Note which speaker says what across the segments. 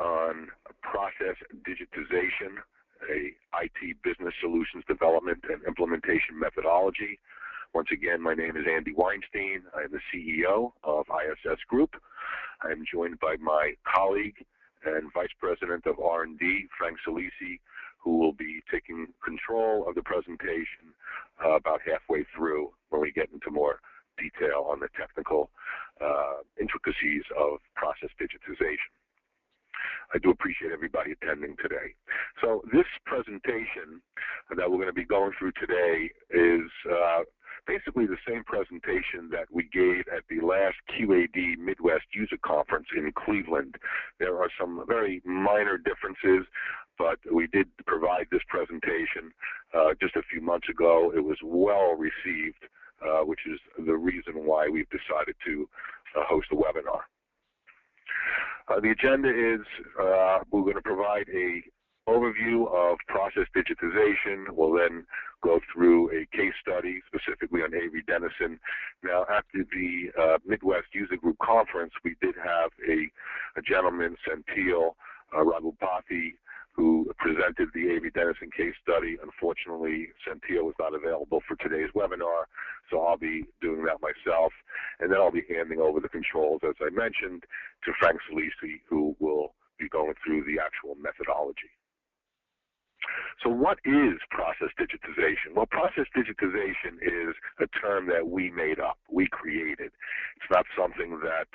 Speaker 1: on process digitization, a IT business solutions development and implementation methodology. Once again, my name is Andy Weinstein. I am the CEO of ISS Group. I am joined by my colleague and Vice President of R&D, Frank Salisi, who will be taking control of the presentation about halfway through when we get into more detail on the technical intricacies of process digitization. I do appreciate everybody attending today. So this presentation that we're going to be going through today is basically the same presentation that we gave at the last QAD Midwest User Conference in Cleveland. There are some very minor differences, but we did provide this presentation just a few months ago. It was well received, which is the reason why we've decided to host a webinar. The agenda is we're going to provide an overview of process digitization. We'll then go through a case study specifically on Avery Dennison. Now, after the Midwest User Group Conference, we did have a gentleman, Senthil Raghupathy, who presented the Avery Dennison case study. Unfortunately, Senthil was not available for today's webinar, so I'll be doing that myself. And then I'll be handing over the controls, as I mentioned, to Frank Salisi, who will be going through the actual methodology. So what is process digitization? Well, process digitization is a term that we made up, we created. It's not something that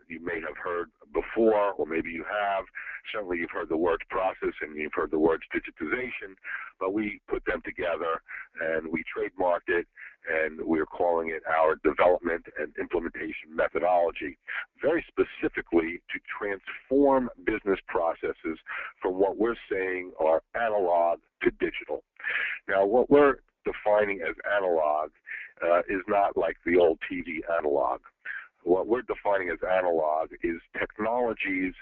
Speaker 1: you may have heard before, or maybe you have. Certainly you've heard the words process and you've heard the words digitization, but we put them together and we trademarked it, and we're calling it our development and implementation methodology, very specifically to transform business processes from what we're saying are analog to digital. Now, what we're defining as analog is not like the old TV analog. What we're defining as analog is technologies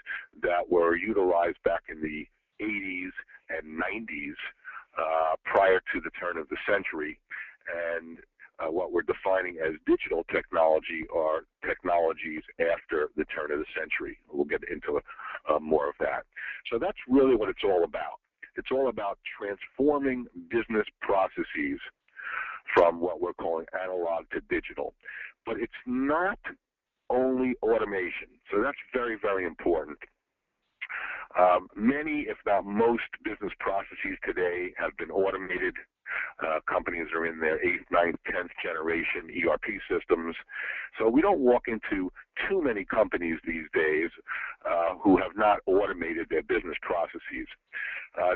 Speaker 1: that were utilized back in the 80s and 90s prior to the turn of the century, and what we're defining as digital technology are technologies after the turn of the century. We'll get into more of that. So that's really what it's all about. It's all about transforming business processes from what we're calling analog to digital. But it's not only automation. So that's very, very important. Many, if not most, business processes today have been automated. Companies are in their 8th, 9th, 10th generation ERP systems. So we don't walk into too many companies these days who have not automated their business processes.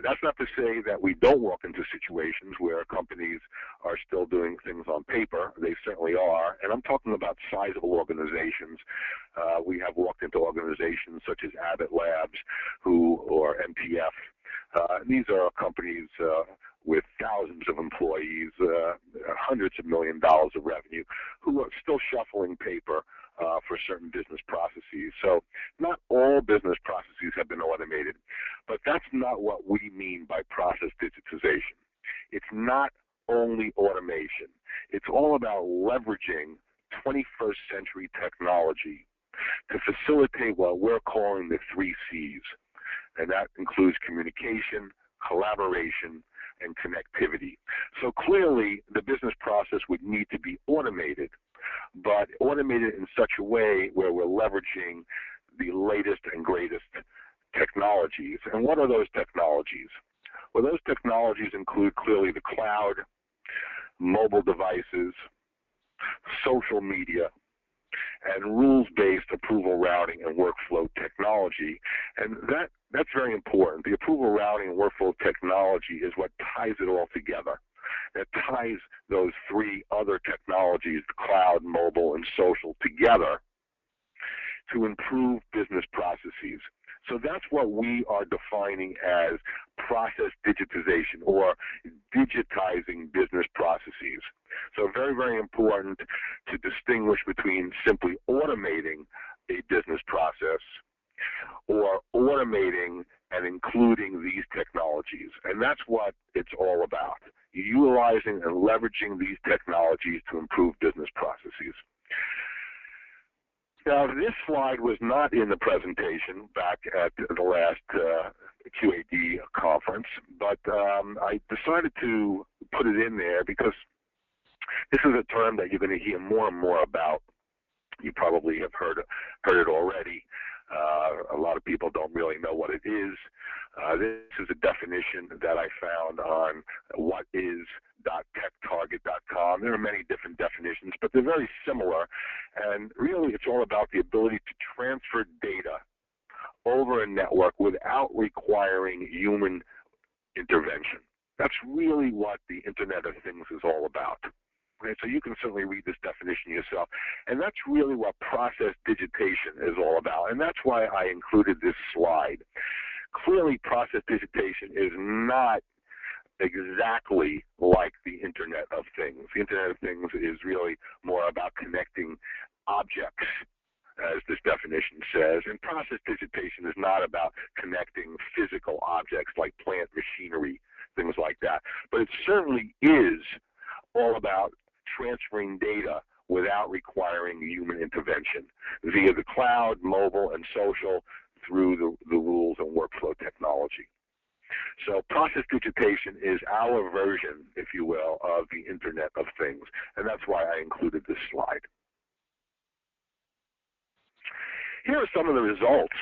Speaker 1: That's not to say that we don't walk into situations where companies are still doing things on paper. They certainly are. And I'm talking about sizable organizations. We have walked into organizations such as Abbott Labs or MPF. These are companies with thousands of employees, hundreds of millions of dollars of revenue, who are still shuffling paper for certain business processes. So not all business processes have been automated, but that's not what we mean by process digitization. It's not only automation. It's all about leveraging 21st century technology to facilitate what we're calling the 3 C's, and that includes communication, collaboration, and connectivity. So clearly, the business process would need to be automated, but automated in such a way where we're leveraging the latest and greatest technologies. And what are those technologies? Well, those technologies include clearly the cloud, mobile devices, social media, and rules-based approval routing and workflow technology. And that's very important. The approval routing and workflow technology is what ties it all together. It ties those 3 other technologies, the cloud, mobile, and social, together to improve business processes. So that's what we are defining as process digitization, or digitizing business processes. So very, very important to distinguish between simply automating a business process or automating and including these technologies. And that's what it's all about, utilizing and leveraging these technologies to improve business processes. Now, this slide was not in the presentation back at the last QAD conference, but I decided to put it in there because this is a term that you're going to hear more and more about. You probably have heard it already. A lot of people don't really know what it is. This is a definition that I found on whatis.techtarget.com. There are many different definitions, but they're very similar. And really, it's all about the ability to transfer data over a network without requiring human intervention. That's really what the Internet of Things is all about. Okay, so you can certainly read this definition yourself. And that's really what process digitation is all about. And that's why I included this slide. Clearly, process digitation is not exactly like the Internet of Things. The Internet of Things is really more about connecting objects, as this definition says, and process digitation is not about connecting physical objects like plant machinery, things like that. But it certainly is all about transferring data without requiring human intervention via the cloud, mobile, and social through the rules and workflow technology. So process digitation is our version, if you will, of the Internet of Things, and that's why I included this slide. Here are some of the results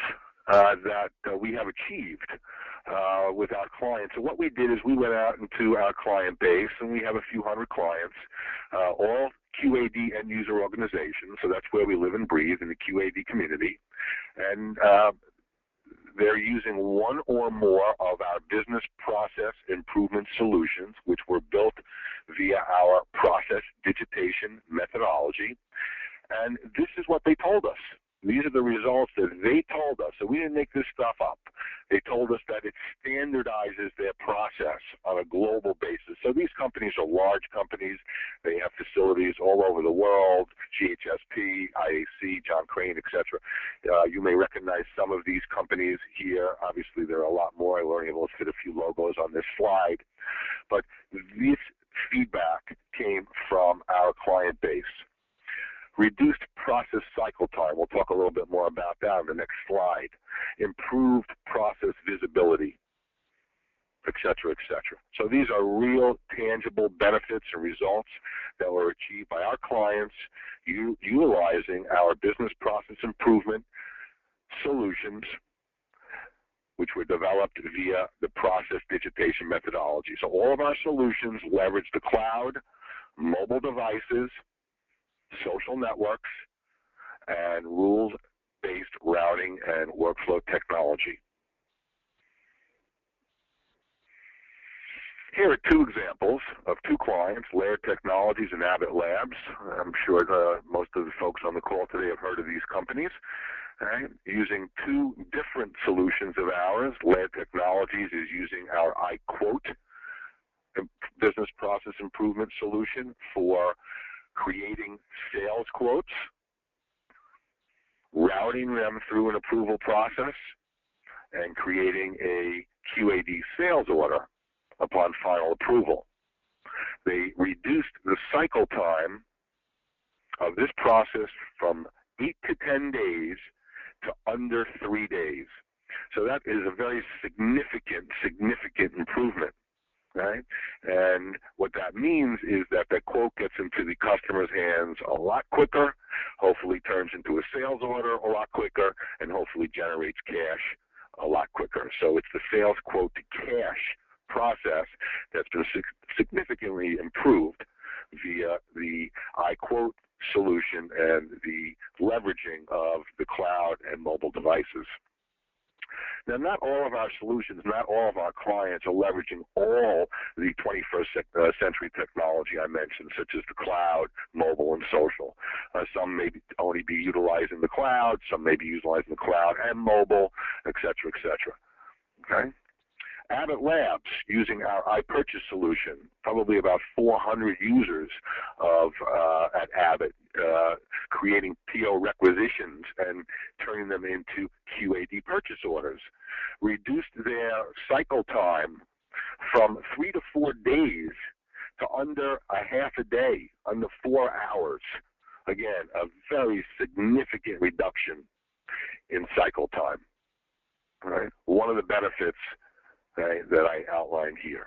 Speaker 1: that we have achieved with our clients. So what we did is we went out into our client base, and we have a few hundred clients, all QAD end user organizations, so that's where we live and breathe, in the QAD community. And they're using one or more of our business process improvement solutions, which were built via our process digitation methodology. And this is what they told us. These are the results that they told us. So we didn't make this stuff up. They told us that it standardizes their process on a global basis. So these companies are large companies. They have facilities all over the world, GHSP, IAC, John Crane, etc. You may recognize some of these companies here. Obviously, there are a lot more. I were able to fit a few logos on this slide. But this feedback came from our client base. Reduced process cycle time. We'll talk a little bit more about that on the next slide. Improved process visibility, et cetera, et cetera. So these are real tangible benefits and results that were achieved by our clients utilizing our business process improvement solutions, which were developed via the process digitation methodology. So all of our solutions leverage the cloud, mobile devices, social networks, and rules-based routing and workflow technology. Here are two examples of two clients, Laird Technologies and Abbott Labs. I'm sure most of the folks on the call today have heard of these companies. Right? Using two different solutions of ours, Laird Technologies is using our iQuote business process improvement solution for creating sales quotes, routing them through an approval process, and creating a QAD sales order upon final approval. They reduced the cycle time of this process from 8 to 10 days to under 3 days. So that is a very significant improvement. Right? And what that means is that the quote gets into the customer's hands a lot quicker, hopefully turns into a sales order a lot quicker, and hopefully generates cash a lot quicker. So it's the sales quote to cash process that's been significantly improved via the iQuote solution and the leveraging of the cloud and mobile devices. Now, not all of our solutions, not all of our clients are leveraging all the 21st century technology I mentioned, such as the cloud, mobile, and social. Some may only be utilizing the cloud, some may be utilizing the cloud and mobile, et cetera, et cetera. Okay? Abbott Labs, using our iPurchase solution, probably about 400 users of at Abbott, creating PO requisitions and turning them into QAD purchase orders, reduced their cycle time from 3 to 4 days to under a half a day, under 4 hours, Again, a very significant reduction in cycle time. Right? One of the benefits that I outlined here.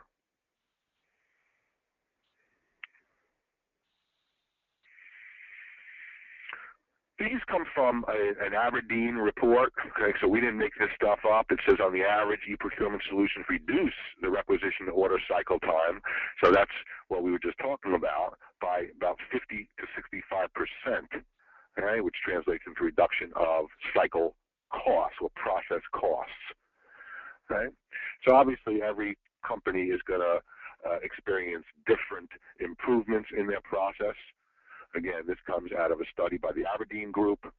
Speaker 1: These come from an Aberdeen report, okay, so we didn't make this stuff up. It says on the average, e-procurement solutions reduce the requisition order cycle time, so that's what we were just talking about, by about 50 to 65%, right, which translates into reduction of cycle costs or process costs. Okay? So obviously every company is going to experience different improvements in their process. Again, this comes out of a study by the Aberdeen Group.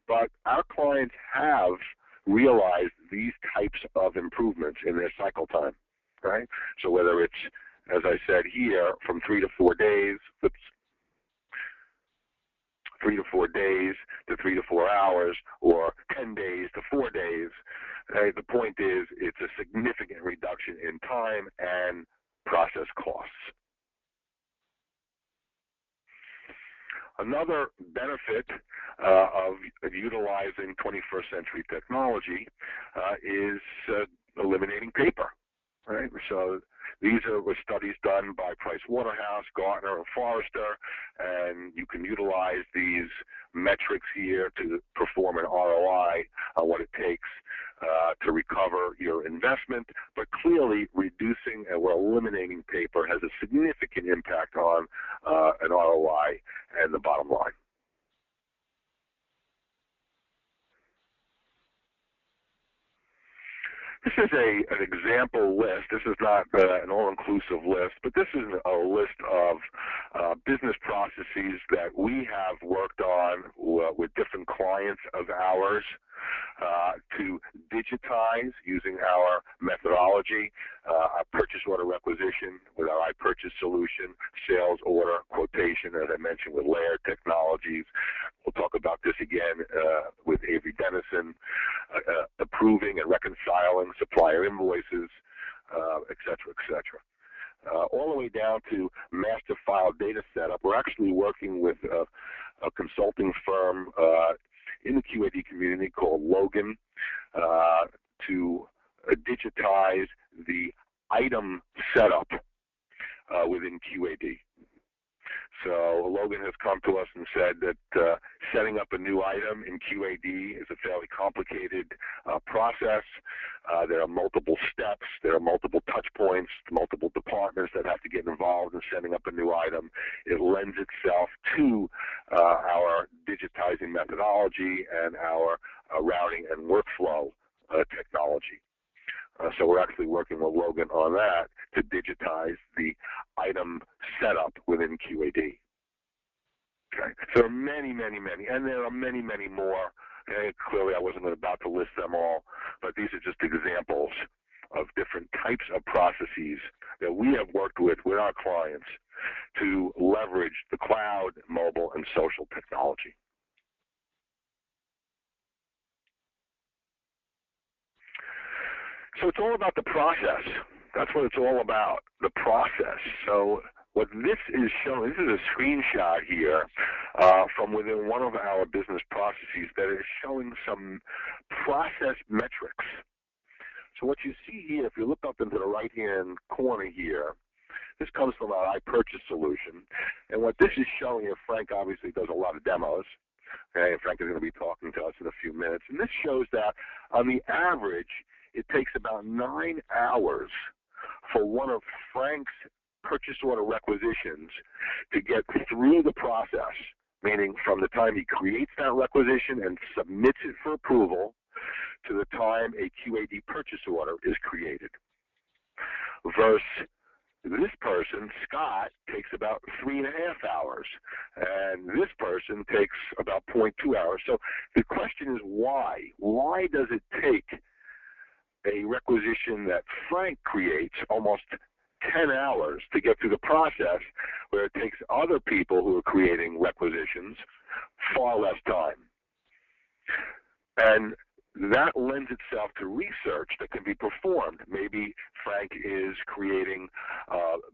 Speaker 1: But our clients have realized these types of improvements in their cycle time, right? So whether it's, as I said here, from 3 to 4 days, 3 to 4 days to 3 to 4 hours, or 10 days to 4 days, the point is it's a significant reduction in time and process costs. Another benefit of utilizing 21st century technology is eliminating paper, right? So these were studies done by Price Waterhouse, Gartner, and Forrester, and you can utilize these metrics here to perform an ROI on what it takes to recover your investment, but clearly reducing or eliminating paper has a significant impact on an ROI and the bottom line. This is an example list. This is not an all-inclusive list, but this is a list of business processes that we have worked on with different clients of ours to digitize using our methodology, our purchase order requisition with our iPurchase solution, sales order quotation, as I mentioned, with Layer Technologies. We'll talk about this again with Avery Dennison, approving and reconciling supplier invoices, et cetera, et cetera. All the way down to master file data setup. We're actually working with a consulting firm in the QAD community called Logan to digitize the item setup within QAD. So Logan has come to us and said that setting up a new item in QAD is a fairly complicated process. There are multiple steps, there are multiple touch points, multiple departments that have to get involved in setting up a new item. It lends itself to our digitizing methodology and our routing and workflow technology. So we're actually working with Logan on that to digitize the item setup within QAD. Okay. So there are many, many, many, and there are many, many more. Clearly, I wasn't about to list them all, but these are just examples of different types of processes that we have worked with our clients to leverage the cloud, mobile, and social technology. So it's all about the process. That's what it's all about, the process. So what this is showing, this is a screenshot here from within one of our business processes that is showing some process metrics. So what you see here, if you look up into the right-hand corner here, this comes from our iPurchase solution. And what this is showing here, Frank obviously does a lot of demos. Okay, and Frank is going to be talking to us in a few minutes. And this shows that on the average, it takes about 9 hours for one of Frank's purchase order requisitions to get through the process, meaning from the time he creates that requisition and submits it for approval to the time a QAD purchase order is created. Versus this person, Scott, takes about 3.5 hours, and this person takes about 0.2 hours. So the question is why? Why does it take a requisition that Frank creates almost 10 hours to get through the process, where it takes other people who are creating requisitions far less time? And that lends itself to research that can be performed. Maybe Frank is creating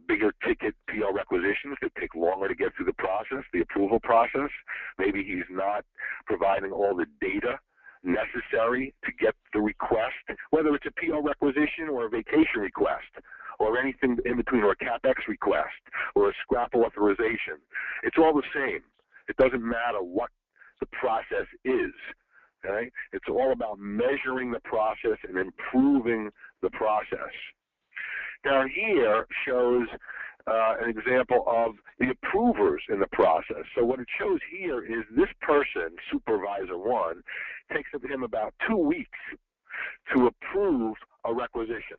Speaker 1: bigger ticket PL requisitions that take longer to get through the process, the approval process. Maybe he's not providing all the data necessary to get the request, whether it's a PL requisition or a vacation request or anything in between, or a CapEx request or a scrap authorization. It's all the same. It doesn't matter what the process is. Okay? It's all about measuring the process and improving the process. Down here shows an example of the approvers in the process. So what it shows here is this person, Supervisor 1, takes him about 2 weeks to approve a requisition.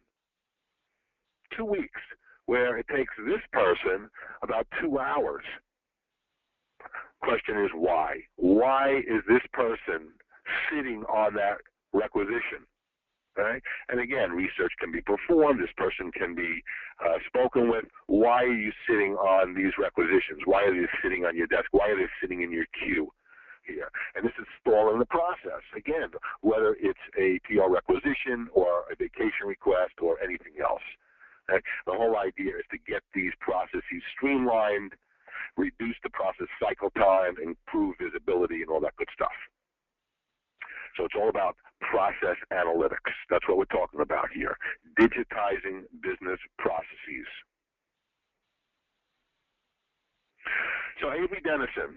Speaker 1: 2 weeks, where it takes this person about 2 hours. Question is why? Why is this person sitting on that requisition? Right? And again, research can be performed. This person can be spoken with. Why are you sitting on these requisitions? Why are they sitting on your desk? Why are they sitting in your queue here? And this is stalling the process. Again, whether it's a PR requisition or a vacation request or anything else. Right? The whole idea is to get these processes streamlined, reduce the process cycle time, improve visibility, and all that good stuff. So it's all about process analytics. That's what we're talking about here, digitizing business processes. So Avery Dennison,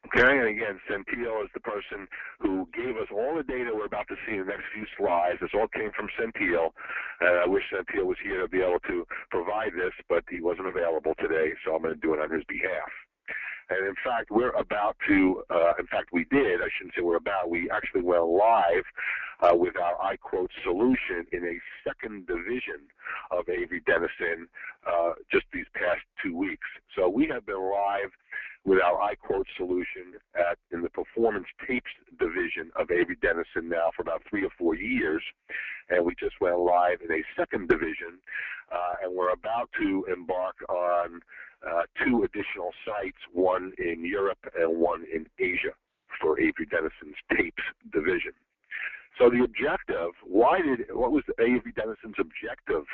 Speaker 1: okay, and again, Centio is the person who gave us all the data we're about to see in the next few slides. This all came from Centio. I wish Centio was here to be able to provide this, but he wasn't available today, so I'm going to do it on his behalf. And in fact, we're about to, we actually went live with our iQuote solution in a second division of Avery Dennison just these past 2 weeks. So we have been live with our iQuote solution in the performance tapes division of Avery Dennison now for about 3 or 4 years. And we just went live in a second division, and we're about to embark on 2 additional sites, one in Europe and one in Asia for Avery Dennison's tapes division. So the objective, what was Avery Dennison's objective,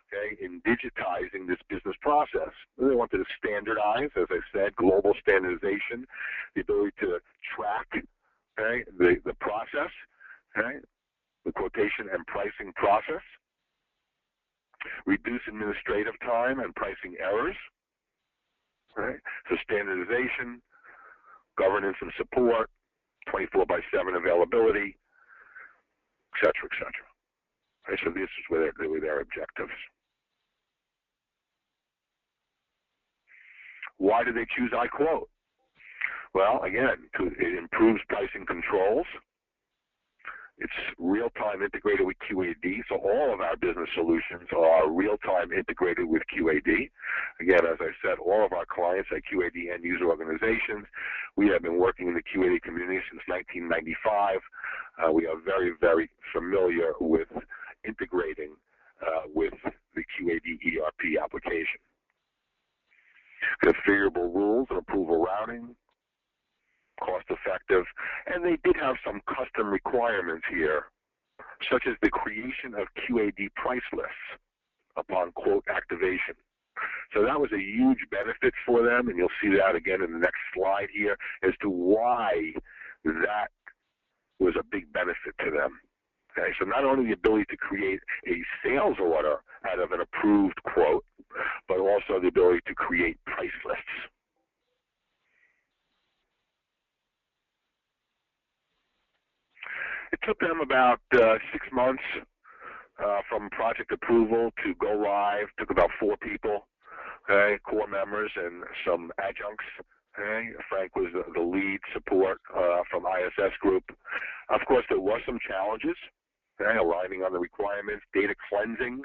Speaker 1: okay, in digitizing this business process? They wanted to standardize, as I said, global standardization, the ability to track, okay, the process, okay, the quotation and pricing process, reduce administrative time and pricing errors, right? So standardization, governance and support, 24/7 availability, et cetera, et cetera. Right, so this is where they were their objectives. Why did they choose iQuote? Well, again, it improves pricing controls. It's real-time integrated with QAD, so all of our business solutions are real-time integrated with QAD. Again, as I said, all of our clients are QAD end-user organizations. We have been working in the QAD community since 1995. We are very, very familiar with integrating with the QAD ERP application. Configurable rules and approval routing, cost-effective, and they did have some custom requirements here, such as the creation of QAD price lists upon quote activation. So that was a huge benefit for them, and you'll see that again in the next slide here as to why that was a big benefit to them. Okay, so not only the ability to create a sales order out of an approved quote, but also the ability to create price lists. It took them about 6 months from project approval to go live. It took about 4 people, okay, core members and some adjuncts. Okay. Frank was the lead support from ISS Group. Of course, there were some challenges, okay, aligning on the requirements, data cleansing.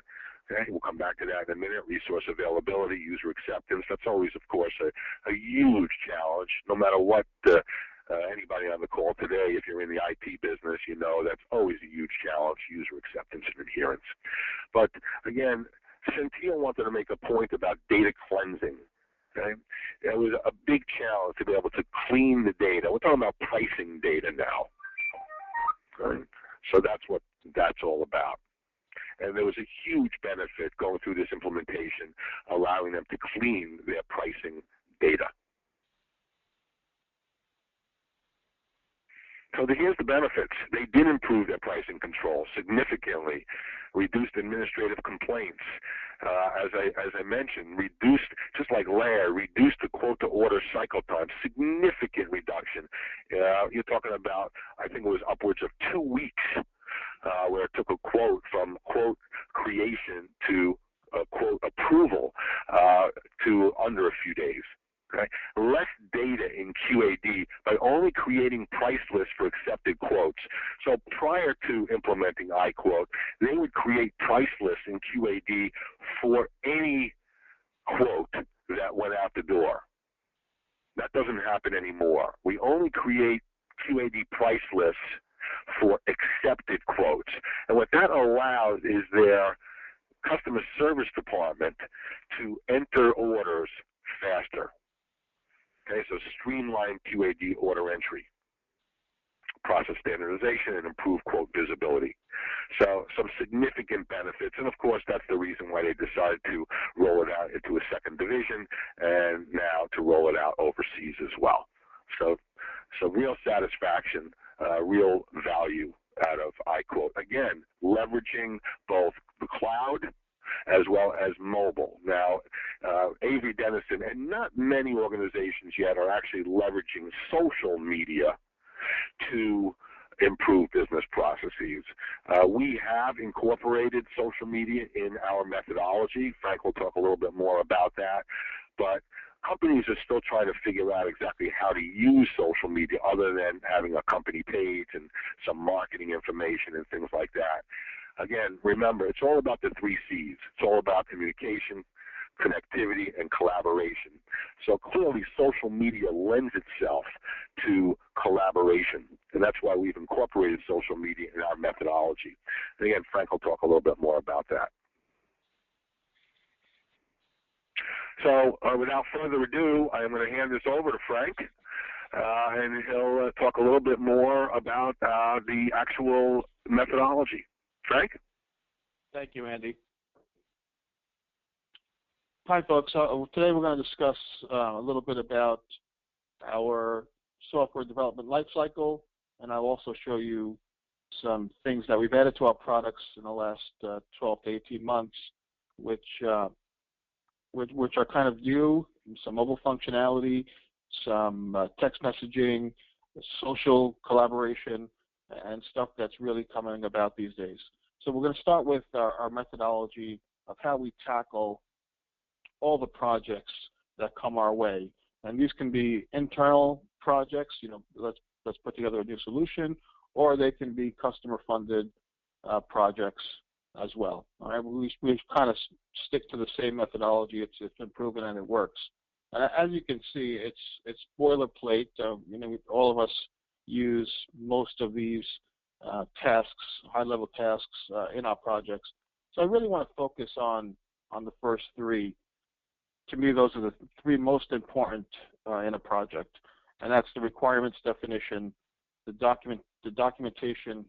Speaker 1: Okay, we'll come back to that in a minute. Resource availability, user acceptance. That's always, of course, a huge challenge, no matter what anybody on the call today, if you're in the IT business, you know that's always a huge challenge, user acceptance and adherence. But again, Centio wanted to make a point about data cleansing. Okay? It was a big challenge to be able to clean the data. We're talking about pricing data now. Okay? So that's what that's all about. And there was a huge benefit going through this implementation, allowing them to clean their pricing data. So here's the benefits. They did improve their pricing control significantly, reduced administrative complaints. As I mentioned, reduced, just like Lair, reduced the quote-to-order cycle time, significant reduction. You're talking about, I think it was upwards of 2 weeks, where it took a quote from quote creation to quote approval to under a few days. Okay? Less data in QAD by only creating price lists for accepted quotes. So prior to implementing iQuote, they would create price lists in QAD for any quote that went out the door. That doesn't happen anymore. We only create QAD price lists for accepted quotes. And what that allows is their customer service department to enter orders faster. Okay, so streamline QAD order entry, process standardization, and improve quote visibility. So some significant benefits, and of course that's the reason why they decided to roll it out into a second division and now to roll it out overseas as well. So real satisfaction, real value out of iQuote. Again, leveraging both the cloud as well as mobile. Now, Avery Dennison and not many organizations yet are actually leveraging social media to improve business processes. We have incorporated social media in our methodology. Frank will talk a little bit more about that. But companies are still trying to figure out exactly how to use social media other than having a company page and some marketing information and things like that. Again, remember, it's all about the 3 C's. It's all about communication, connectivity, and collaboration. So clearly, social media lends itself to collaboration, and that's why we've incorporated social media in our methodology. And again, Frank will talk a little bit more about that. So without further ado, I'm going to hand this over to Frank, and he'll talk a little bit more about the actual methodology. Frank?
Speaker 2: Thank you, Andy. Hi, folks. Today we're going to discuss a little bit about our software development lifecycle, and I'll also show you some things that we've added to our products in the last 12 to 18 months, which are kind of new, some mobile functionality, some text messaging, social collaboration, and stuff that's really coming about these days. So we're going to start with our methodology of how we tackle all the projects that come our way. And these can be internal projects, let's put together a new solution, or they can be customer-funded projects as well. All right, we kind of stick to the same methodology. It's been proven and it works. As you can see, it's boilerplate. All of us use most of these tasks, high-level tasks in our projects. So I really want to focus on the first 3. To me, those are the 3 most important in a project, and that's the requirements definition, the documentation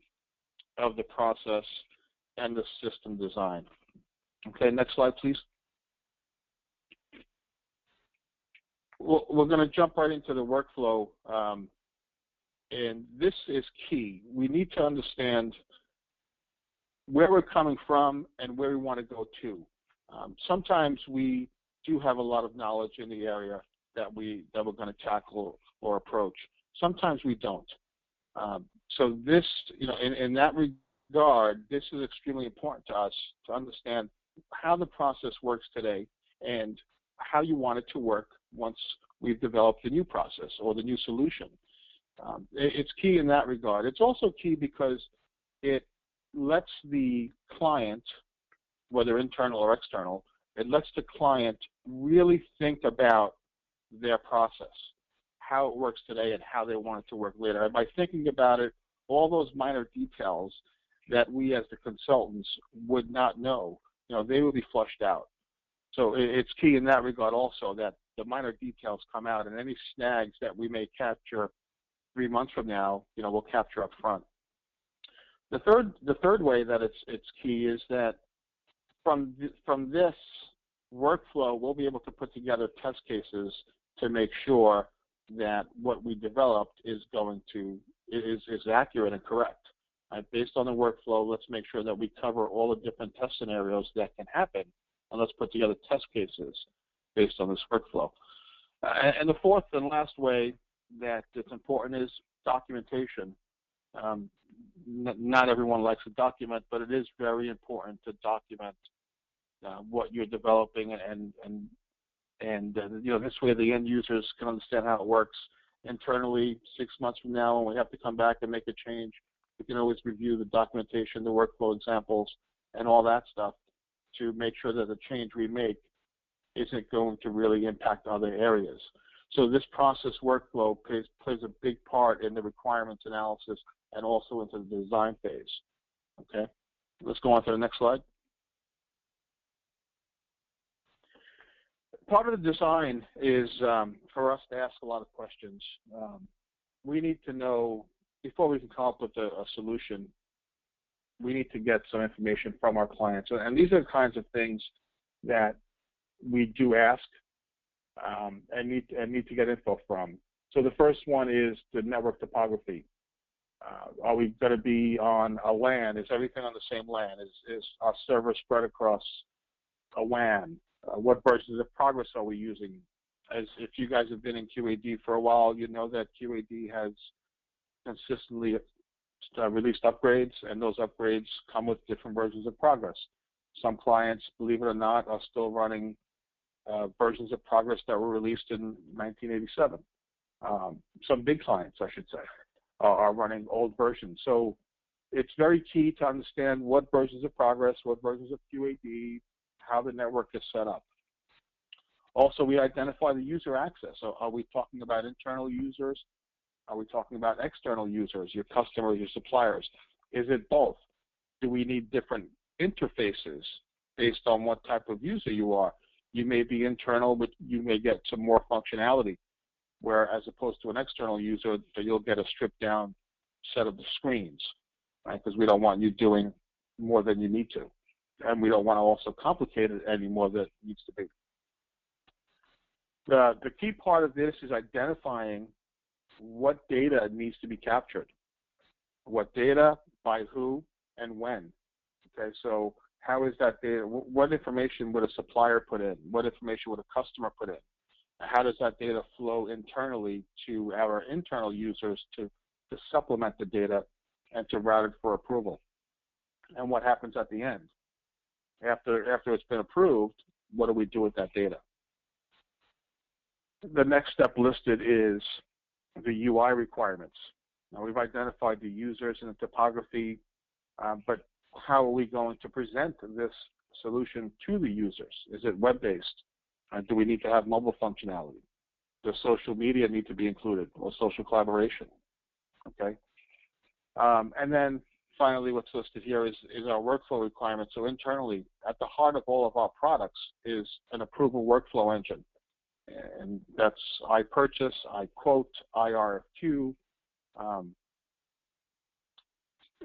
Speaker 2: of the process, and the system design. Okay, next slide, please. We're going to jump right into the workflow, and this is key. We need to understand where we're coming from and where we want to go to. Sometimes we do have a lot of knowledge in the area that we're going to tackle or approach. Sometimes we don't. So this, in that regard, this is extremely important to us to understand how the process works today and how you want it to work once we've developed the new process or the new solution. It's key in that regard. It's also key because it lets the client, whether internal or external, it lets the client really think about their process, how it works today and how they want it to work later. And by thinking about it, all those minor details that we as the consultants would not know, they will be flushed out. So it's key in that regard also that the minor details come out, and any snags that we may capture 3 months from now, we'll capture up front. The third way that it's key is that from this workflow, we'll be able to put together test cases to make sure that what we developed is accurate and correct. Based on the workflow, let's make sure that we cover all the different test scenarios that can happen, and let's put together test cases based on this workflow. And the fourth and last way that it's important is documentation. Not everyone likes to document, but it is very important to document what you're developing, and this way the end users can understand how it works. Internally, 6 months from now, when we have to come back and make a change, we can always review the documentation, the workflow examples, and all that stuff to make sure that the change we make isn't going to really impact other areas. So this process workflow plays a big part in the requirements analysis and also into the design phase. Okay, let's go on to the next slide. Part of the design is for us to ask a lot of questions. We need to know, before we can come up with a solution, we need to get some information from our clients. And these are the kinds of things that we do ask and need to get info from. So the first one is the network topography. Are we going to be on a LAN? Is everything on the same LAN? Is our server spread across a WAN? What versions of Progress are we using? As if you guys have been in QAD for a while, you know that QAD has consistently released upgrades, and those upgrades come with different versions of Progress. Some clients, believe it or not, are still running versions of Progress that were released in 1987. Some big clients, I should say, are running old versions. So it's very key to understand what versions of Progress, what versions of QAD, how the network is set up. Also, we identify the user access. So are we talking about internal users? Are we talking about external users, your customers, your suppliers? Is it both? Do we need different interfaces based on what type of user you are? You may be internal, but you may get some more functionality, where as opposed to an external user, you'll get a stripped down set of the screens, right? Because we don't want you doing more than you need to. And we don't want to also complicate it any more than it needs to be. The key part of this is identifying what data needs to be captured. What data, by who, and when. Okay, so how is that data? What information would a supplier put in? What information would a customer put in? How does that data flow internally to our internal users to supplement the data and to route it for approval? And what happens at the end? After it's been approved, what do we do with that data? The next step listed is the UI requirements. Now, we've identified the users and the topography, but how are we going to present this solution to the users? Is it web-based? Do we need to have mobile functionality? Does social media need to be included, or social collaboration? Okay. And then finally, what's listed here is our workflow requirements. So internally, at the heart of all of our products is an approval workflow engine. And that's iPurchase, iQuote, iRFQ.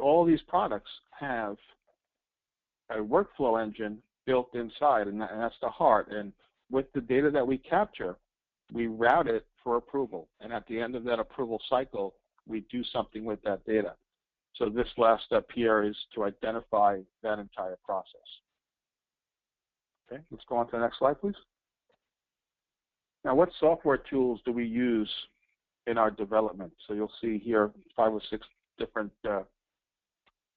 Speaker 2: All these products have a workflow engine built inside, and that's the heart. And with the data that we capture, we route it for approval. And at the end of that approval cycle, we do something with that data. So this last step here is to identify that entire process. Okay, let's go on to the next slide, please. Now, what software tools do we use in our development? So you'll see here 5 or 6 different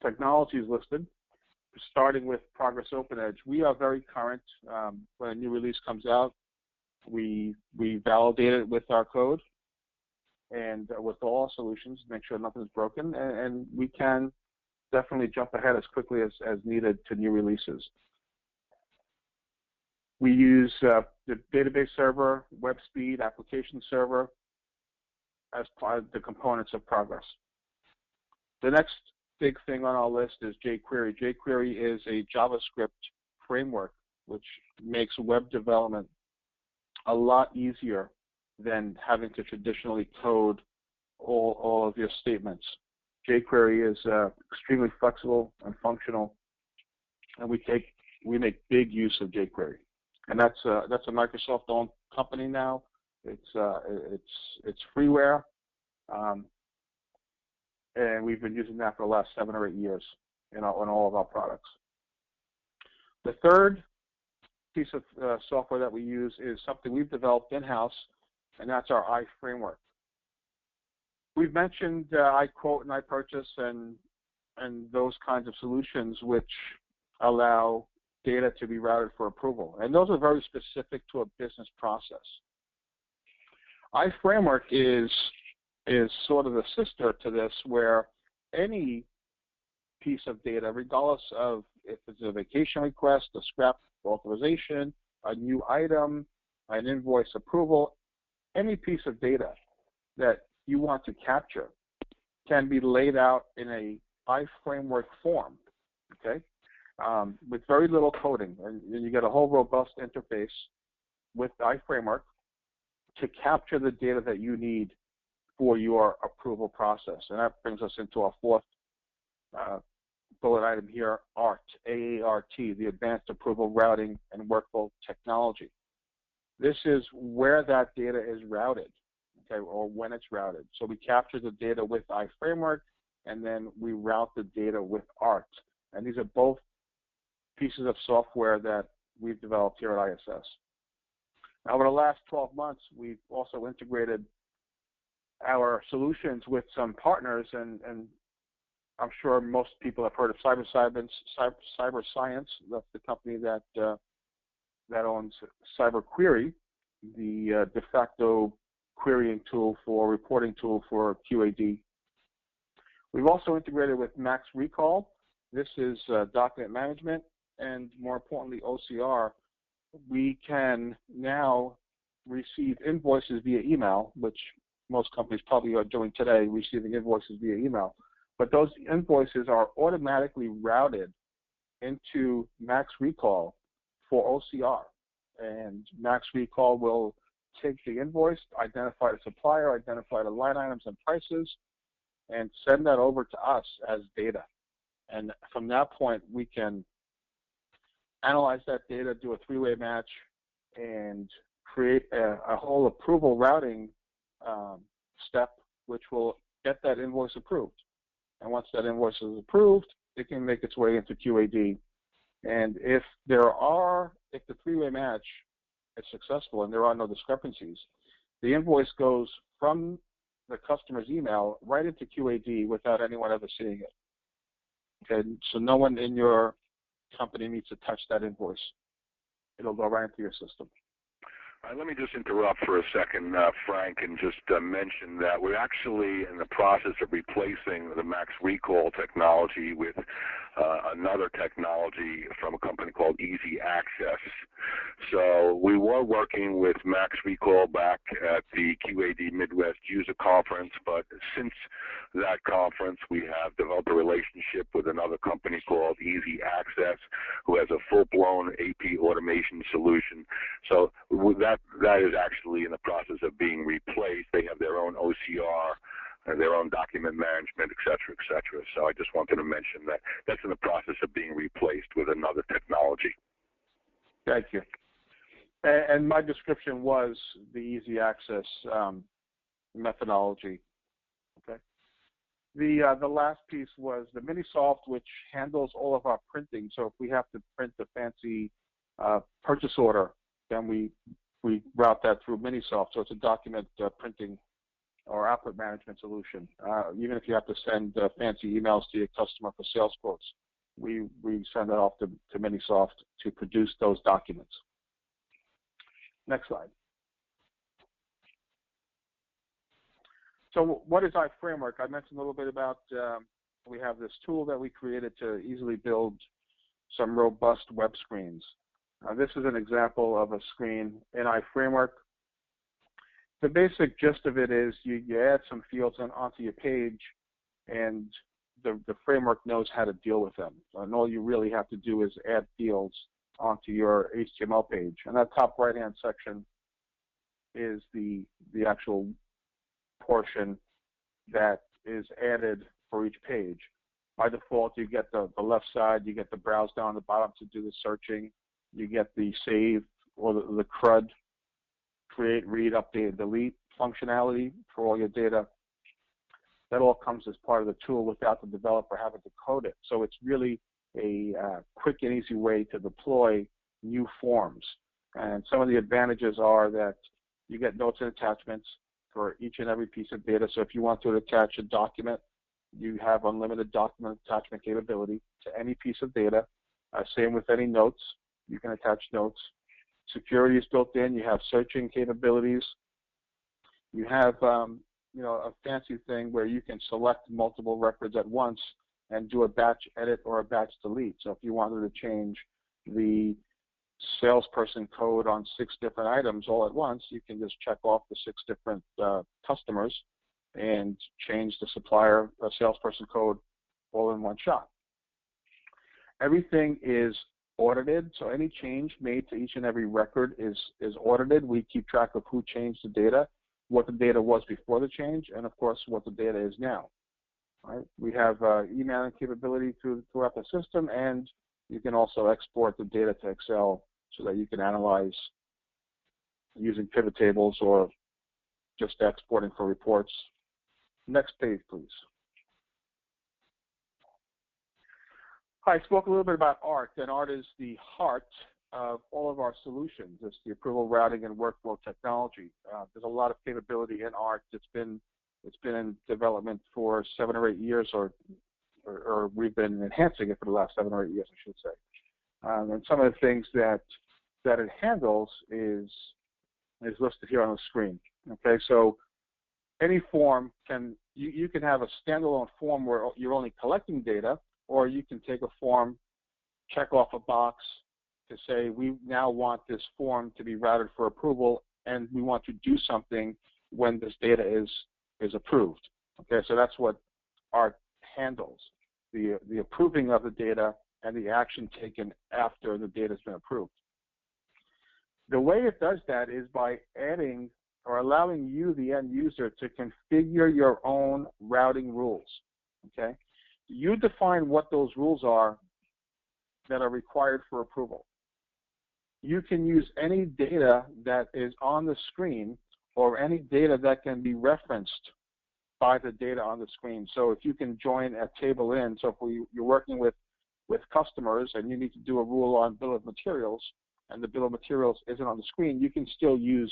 Speaker 2: technologies listed. Starting with Progress Open Edge, we are very current. When a new release comes out, we validate it with our code and with all our solutions, make sure nothing's broken, and we can definitely jump ahead as quickly as needed to new releases. We use the database server, web speed, application server as part of the components of Progress. The next big thing on our list is jQuery. jQuery is a JavaScript framework which makes web development a lot easier than having to traditionally code all of your statements. jQuery is extremely flexible and functional, and we make big use of jQuery. And that's a Microsoft-owned company now. It's freeware, and we've been using that for the last 7 or 8 years on all of our products. The third piece of software that we use is something we've developed in-house, and that's our iFramework. We've mentioned iQuote and iPurchase and those kinds of solutions which allow data to be routed for approval, and those are very specific to a business process. iFramework is sort of the sister to this, where any piece of data, regardless of if it's a vacation request, a scrap authorization, a new item, an invoice approval, any piece of data that you want to capture can be laid out in a iFramework form, okay, with very little coding. And you get a whole robust interface with iFramework to capture the data that you need for your approval process. And that brings us into our fourth bullet item here, ART, A-A-R-T, the Advanced Approval Routing and Workflow Technology. This is where that data is routed, okay, or when it's routed. So we capture the data with iFramework, and then we route the data with ART. And these are both pieces of software that we've developed here at ISS. Now, over the last 12 months, we've also integrated our solutions with some partners, and I'm sure most people have heard of CyberScience. That's the company that owns CyberQuery, the de facto querying tool reporting tool for QAD. We've also integrated with Max Recall. This is document management, and more importantly, OCR. We can now receive invoices via email, which most companies probably are doing today, receiving invoices via email. But those invoices are automatically routed into Max Recall for OCR. And Max Recall will take the invoice, identify the supplier, identify the line items and prices, and send that over to us as data. And from that point, we can analyze that data, do a three-way match, and create a whole approval routing step, which will get that invoice approved. And once that invoice is approved, it can make its way into QAD. And if the three-way match is successful and there are no discrepancies, the invoice goes from the customer's email right into QAD without anyone ever seeing it. Okay, so no one in your company needs to touch that invoice. It'll go right into your system.
Speaker 1: Let me just interrupt for a second, Frank, and just mention that we're actually in the process of replacing the Max Recall technology with another technology from a company called Easy Access. So we were working with Max Recall back at the QAD Midwest User Conference, but since that conference, we have developed a relationship with another company called Easy Access, who has a full-blown AP automation solution. So with that is actually in the process of being replaced. They have their own OCR, their own document management, et cetera, et cetera. So I just wanted to mention that that's in the process of being replaced with another technology.
Speaker 2: Thank you. And my description was the Easy Access methodology. Okay. The last piece was the Minisoft, which handles all of our printing. So if we have to print a fancy purchase order, then we route that through Minisoft. So it's a document printing or output management solution. Even if you have to send fancy emails to your customer for sales quotes, we send that off to Minisoft to produce those documents. Next slide. So what is iFramework? I mentioned a little bit about we have this tool that we created to easily build some robust web screens. This is an example of a screen in iFramework. The basic gist of it is you add some fields onto your page, and the framework knows how to deal with them. And all you really have to do is add fields onto your HTML page. And that top right-hand section is the actual portion that is added for each page. By default, you get the left side, you get the browse down the bottom to do the searching, you get the save or the CRUD, create, read, update, delete functionality for all your data. That all comes as part of the tool without the developer having to code it. So it's really a quick and easy way to deploy new forms. And some of the advantages are that you get notes and attachments for each and every piece of data. So if you want to attach a document, you have unlimited document attachment capability to any piece of data. Same with any notes. You can attach notes. Security is built in. You have searching capabilities. You have a fancy thing where you can select multiple records at once and do a batch edit or a batch delete. So if you wanted to change the salesperson code on 6 different items all at once, you can just check off the 6 different customers and change the supplier salesperson code all in one shot. Everything is audited, so any change made to each and every record is audited. We keep track of who changed the data, what the data was before the change, and of course what the data is now. Right? We have emailing capability throughout the system, and you can also export the data to Excel so that you can analyze using pivot tables or just exporting for reports. Next page, please. I spoke a little bit about ART, and ART is the heart of all of our solutions. It's the approval, routing, and workflow technology. There's a lot of capability in ART. It's been in development for 7 or 8 years, or we've been enhancing it for the last 7 or 8 years, I should say. And some of the things that it handles is listed here on the screen. Okay, so any form you can have a standalone form where you're only collecting data, or you can take a form, check off a box to say we now want this form to be routed for approval, and we want to do something when this data is approved. Okay, so that's what ART handles, the approving of the data and the action taken after the data has been approved. The way it does that is by adding or allowing you, the end user, to configure your own routing rules. Okay, you define what those rules are that are required for approval. You can use any data that is on the screen or any data that can be referenced by the data on the screen. So if you can join a table in, so if you're working with customers and you need to do a rule on bill of materials and the bill of materials isn't on the screen, you can still use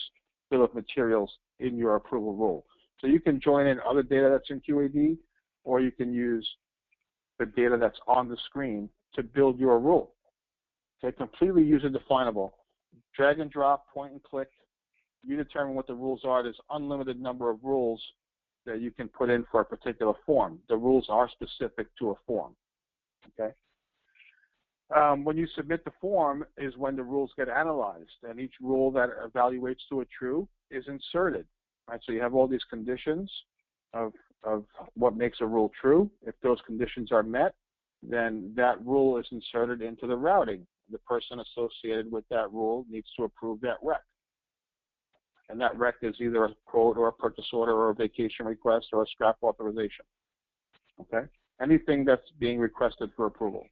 Speaker 2: bill of materials in your approval rule. So you can join in other data that's in QAD, or you can use the data that's on the screen to build your rule. Okay, completely user definable. Drag and drop, point and click. You determine what the rules are. There's unlimited number of rules that you can put in for a particular form. The rules are specific to a form. Okay. When you submit the form is when the rules get analyzed, and each rule that evaluates to a true is inserted. Right? So you have all these conditions of what makes a rule true. If those conditions are met, then that rule is inserted into the routing. The person associated with that rule needs to approve that rec. And that rec is either a quote or a purchase order or a vacation request or a scrap authorization. Okay? Anything that's being requested for approval.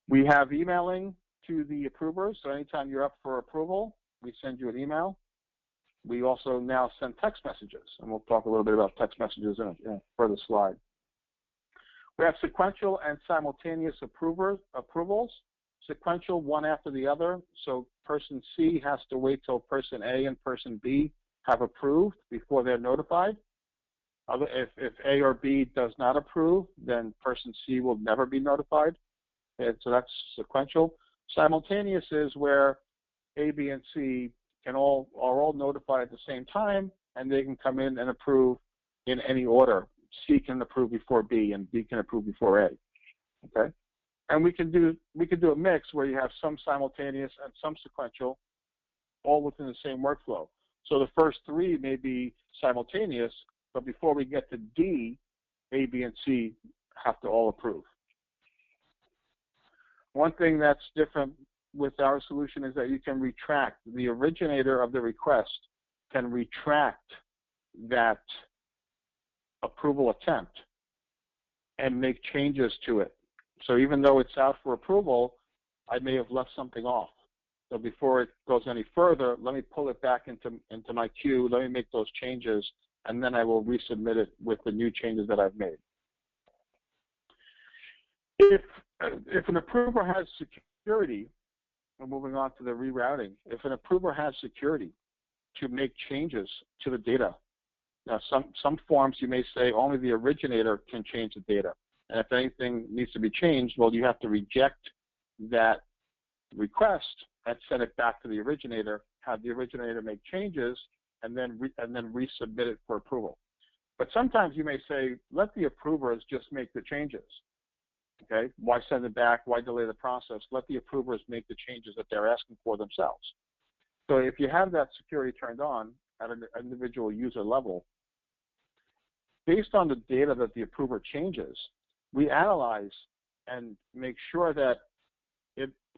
Speaker 2: We have emailing to the approvers, so anytime you're up for approval, we send you an email. We also now send text messages, and we'll talk a little bit about text messages in a further slide. We have sequential and simultaneous approvals. Sequential, one after the other, so person C has to wait till person A and person B have approved before they're notified. If A or B does not approve, then person C will never be notified. And so that's sequential. Simultaneous is where A, B, and C are all notified at the same time, and they can come in and approve in any order. C can approve before B, and B can approve before A. Okay, and we can do a mix where you have some simultaneous and some sequential, all within the same workflow. So the first 3 may be simultaneous, but before we get to D, A, B, and C have to all approve. One thing that's different with our solution is that you can retract. The originator of the request can retract that approval attempt and make changes to it. So even though it's out for approval, I may have left something off. So before it goes any further, let me pull it back into my queue, let me make those changes, and then I will resubmit it with the new changes that I've made. If an approver has security, we're moving on to the rerouting. If an approver has security to make changes to the data, now some forms you may say only the originator can change the data. And if anything needs to be changed, well, you have to reject that request and send it back to the originator, have the originator make changes, and then resubmit it for approval. But sometimes you may say, let the approvers just make the changes. Okay, why send it back? Why delay the process? Let the approvers make the changes that they're asking for themselves. So if you have that security turned on at an individual user level, based on the data that the approver changes, we analyze and make sure that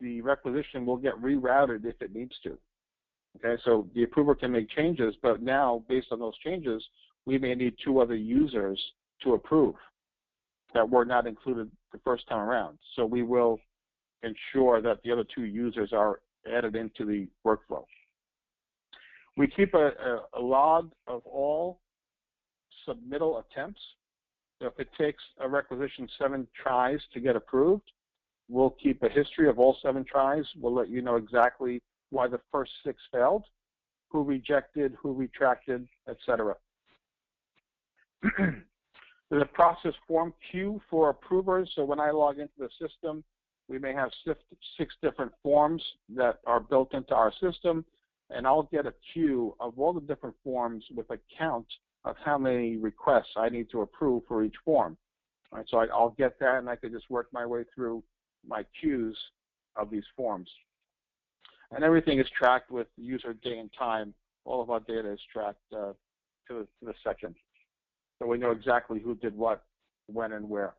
Speaker 2: the requisition will get rerouted if it needs to. Okay, so the approver can make changes, but now based on those changes, we may need 2 other users to approve that were not included the first time around. So we will ensure that the other 2 users are added into the workflow. We keep a log of all submittal attempts. So if it takes a requisition 7 tries to get approved, we'll keep a history of all 7 tries. We'll let you know exactly why the first 6 failed, who rejected, who retracted, etc. There's a process form queue for approvers. So when I log into the system, we may have 6 different forms that are built into our system, and I'll get a queue of all the different forms with a count of how many requests I need to approve for each form. All right, so I'll get that, and I could just work my way through my queues of these forms. And everything is tracked with user day and time. All of our data is tracked to the second. So we know exactly who did what, when, and where.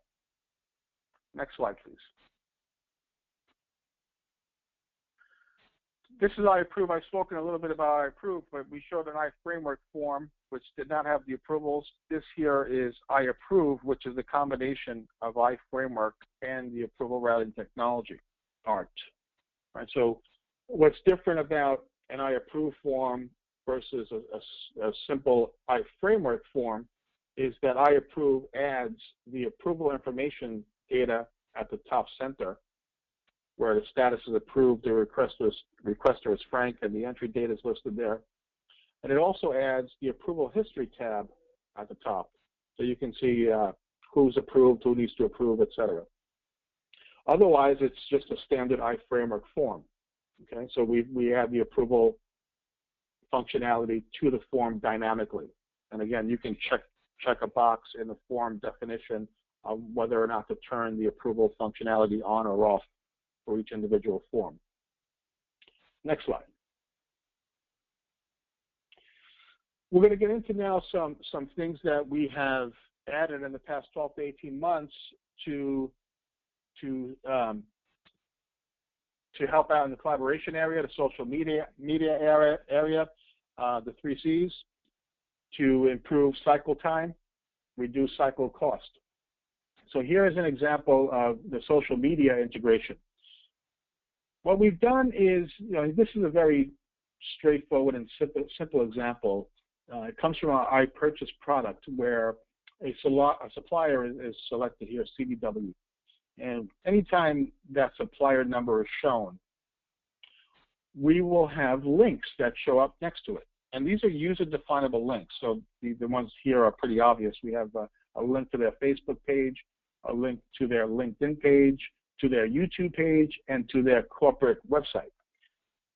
Speaker 2: Next slide, please. This is iApprove. I've spoken a little bit about iApprove, but we showed an iFramework form which did not have the approvals. This here is iApprove, which is a combination of iFramework and the approval routing technology, ART. Right, so what's different about an iApprove form versus a simple iFramework form is that iApprove adds the approval information data at the top center, where the status is approved, the requester is Frank, and the entry date is listed there. And it also adds the approval history tab at the top, so you can see who's approved, who needs to approve, etc. Otherwise, it's just a standard iFramework form. Okay, so we add the approval functionality to the form dynamically. And again, you can check a box in the form definition of whether or not to turn the approval functionality on or off for each individual form. Next slide. We're going to get into now some things that we have added in the past 12 to 18 months to help out in the collaboration area, the social media area, the 3 C's, to improve cycle time, reduce cycle cost. So here is an example of the social media integration. What we've done is, this is a very straightforward and simple example. It comes from our iPurchase product, where a supplier is selected here, CDW. And anytime that supplier number is shown, we will have links that show up next to it. And these are user-definable links. So the ones here are pretty obvious. We have a link to their Facebook page, a link to their LinkedIn page, to their YouTube page, and to their corporate website.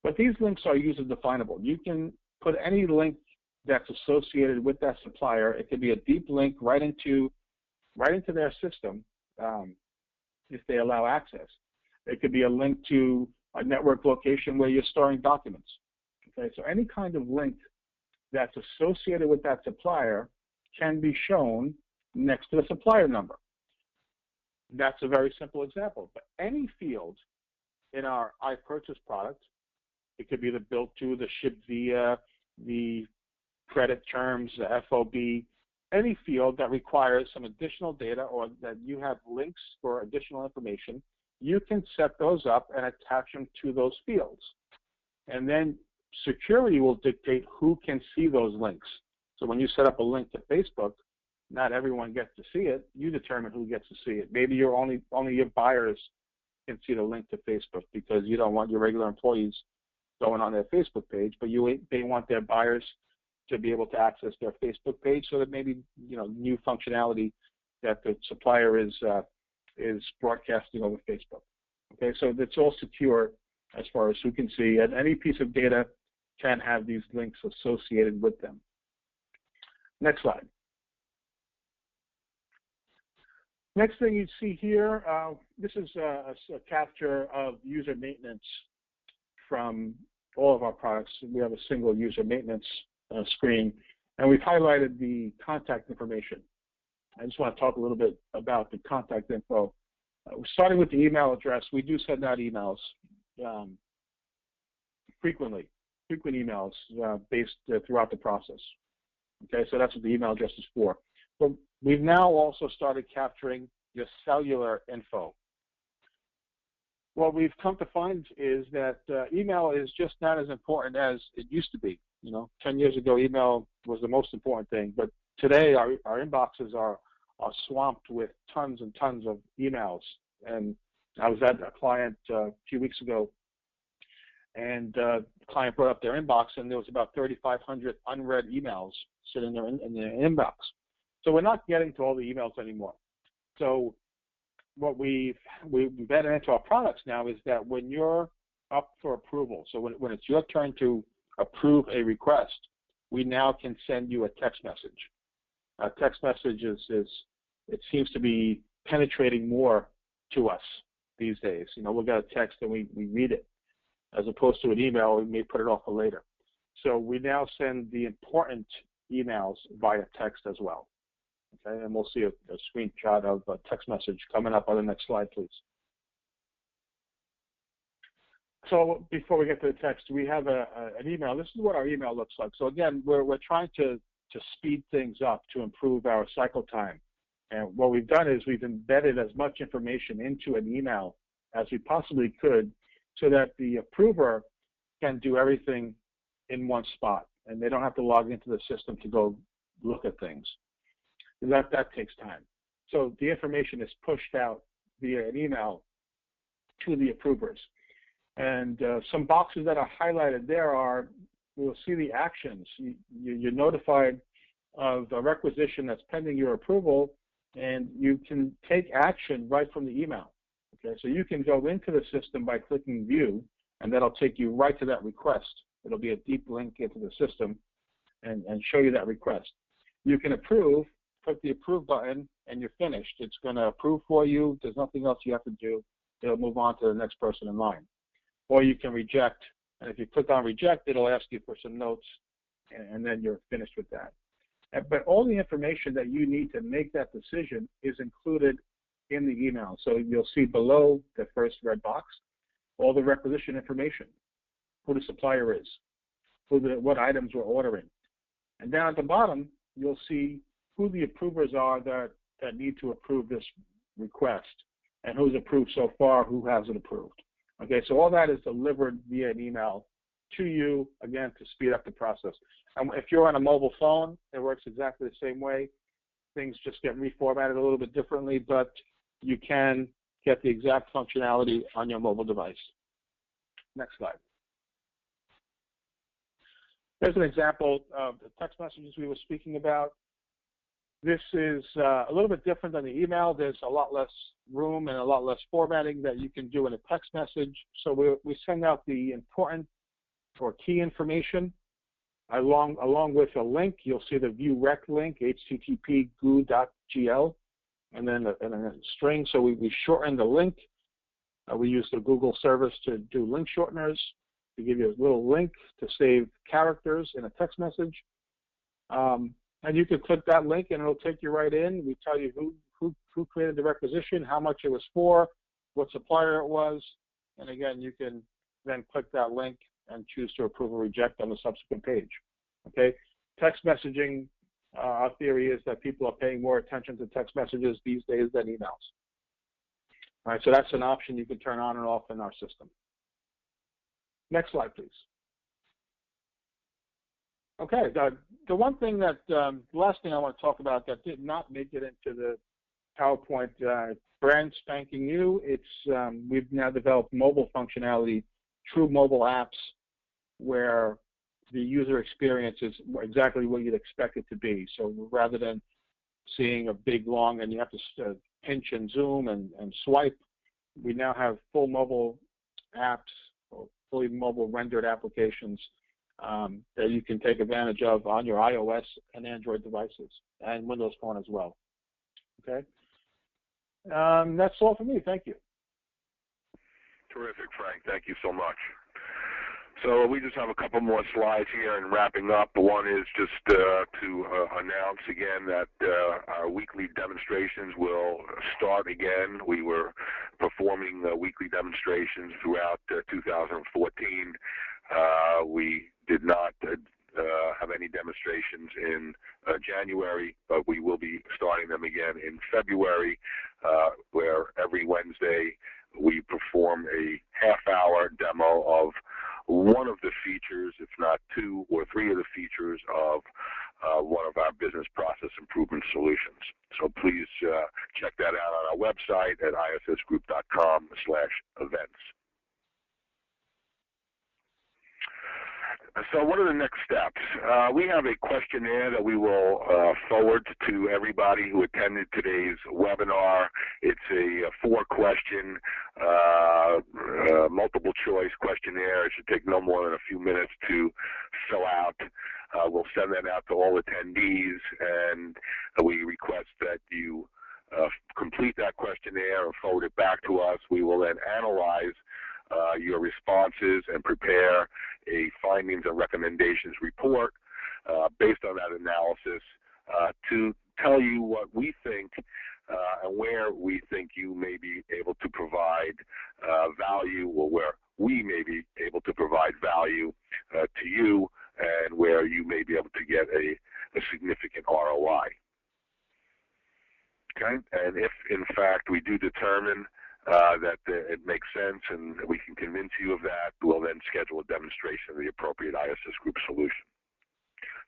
Speaker 2: But these links are user-definable. You can put any link that's associated with that supplier. It could be a deep link right into their system if they allow access. It could be a link to a network location where you're storing documents. Okay, so any kind of link that's associated with that supplier can be shown next to the supplier number. That's a very simple example. But any field in our iPurchase product, it could be the built to, the shipped via, the credit terms, the FOB, any field that requires some additional data or that you have links for additional information, you can set those up and attach them to those fields. And then security will dictate who can see those links. So when you set up a link to Facebook, not everyone gets to see it. You determine who gets to see it. Maybe you're only your buyers can see the link to Facebook because you don't want your regular employees going on their Facebook page, but they want their buyers to be able to access their Facebook page, so that maybe new functionality that the supplier is broadcasting over Facebook. Okay, so it's all secure as far as who can see, and any piece of data can have these links associated with them. Next slide. Next thing you see here, this is a capture of user maintenance from all of our products. We have a single user maintenance screen, and we've highlighted the contact information. I just want to talk a little bit about the contact info. Starting with the email address, we do send out emails frequent emails based throughout the process. Okay, so that's what the email address is for. But we've now also started capturing your cellular info. What we've come to find is that email is just not as important as it used to be. 10 years ago, email was the most important thing, but today our inboxes are swamped with tons and tons of emails. And I was at a client a few weeks ago, and the client brought up their inbox, and there was about 3,500 unread emails sitting there in their inbox. So we're not getting to all the emails anymore. So what we've added into our products now is that when you're up for approval, so when it's your turn to approve a request, we now can send you a text message. A text message it seems to be penetrating more to us these days. We'll get a text and we read it, as opposed to an email, we may put it off for later. So we now send the important emails via text as well. Okay, and we'll see a screenshot of a text message coming up on the next slide, please. So before we get to the text, we have an email. This is what our email looks like. So again, we're trying to speed things up to improve our cycle time. And what we've done is we've embedded as much information into an email as we possibly could, so that the approver can do everything in one spot, and they don't have to log into the system to go look at things. That takes time. So the information is pushed out via an email to the approvers. And some boxes that are highlighted there are, you'll see the actions. You're notified of a requisition that's pending your approval, and you can take action right from the email. Okay, so you can go into the system by clicking View, and that'll take you right to that request. It'll be a deep link into the system and show you that request. You can approve, click the Approve button, and you're finished. It's going to approve for you. There's nothing else you have to do. It'll move on to the next person in line. Or you can reject, and if you click on Reject, it'll ask you for some notes, and then you're finished with that. But all the information that you need to make that decision is included in the email. So you'll see below the first red box all the requisition information, who the supplier is, what items we're ordering. And down at the bottom, you'll see who the approvers are that need to approve this request, and who's approved so far, who hasn't approved. Okay, so all that is delivered via an email to you, again, to speed up the process. And if you're on a mobile phone, it works exactly the same way. Things just get reformatted a little bit differently, but you can get the exact functionality on your mobile device. Next slide. Here's an example of the text messages we were speaking about. This is a little bit different than the email. There's a lot less room and a lot less formatting that you can do in a text message. So we send out the important or key information along with a link. You'll see the view rec link, http://goo.gl, and then a string. So we shorten the link. We use the Google service to do link shorteners, to give you a little link to save characters in a text message. And you can click that link and it'll take you right in. We tell you who created the requisition, how much it was for, what supplier it was, and again, you can then click that link and choose to approve or reject on the subsequent page. Okay, text messaging Our theory is that people are paying more attention to text messages these days than emails. All right, so that's an option you can turn on and off in our system. Next slide, please. Okay, the one thing that, the last thing I want to talk about that did not make it into the PowerPoint, brand spanking new, it's, we've now developed mobile functionality, true mobile apps, where the user experience is exactly what you'd expect it to be. So rather than seeing a big long and you have to pinch and zoom and swipe, we now have full mobile apps or fully mobile rendered applications that you can take advantage of on your iOS and Android devices and Windows Phone as well. Okay, that's all for me. Thank you.
Speaker 1: Terrific, Frank. Thank you so much. So we just have a couple more slides here and wrapping up. One is just to announce again that our weekly demonstrations will start again. We were performing weekly demonstrations throughout 2014. We did not have any demonstrations in January, but we will be starting them again in February, where every Wednesday we perform a half-hour demo of one of the features, if not two or three of the features of one of our business process improvement solutions. So please check that out on our website at issgroup.com/events. So what are the next steps? We have a questionnaire that we will forward to everybody who attended today's webinar. It's a 4-question, multiple choice questionnaire. It should take no more than a few minutes to fill out. We'll send that out to all attendees, and we request that you complete that questionnaire and forward it back to us. We will then analyze your responses and prepare a findings and recommendations report based on that analysis to tell you what we think and where we think you may be able to provide value, or where we may be able to provide value to you, and where you may be able to get a significant ROI. Okay, and if in fact we do determine that it makes sense and we can convince you of that, we'll then schedule a demonstration of the appropriate ISS group solution.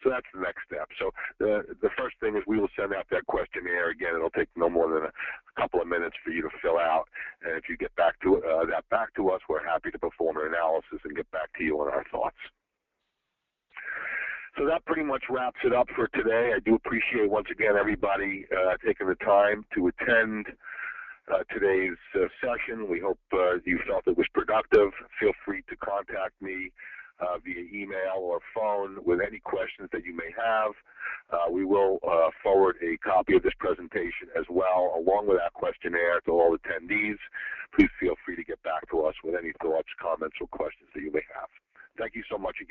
Speaker 1: So that's the next step. So the first thing is we will send out that questionnaire. Again, it'll take no more than a couple of minutes for you to fill out. And if you get back to that back to us, we're happy to perform an analysis and get back to you on our thoughts. So that pretty much wraps it up for today. I do appreciate, once again, everybody taking the time to attend today's session. We hope you felt it was productive. Feel free to contact me via email or phone with any questions that you may have. We will forward a copy of this presentation as well, along with our questionnaire, to all attendees. Please feel free to get back to us with any thoughts, comments, or questions that you may have. Thank you so much again.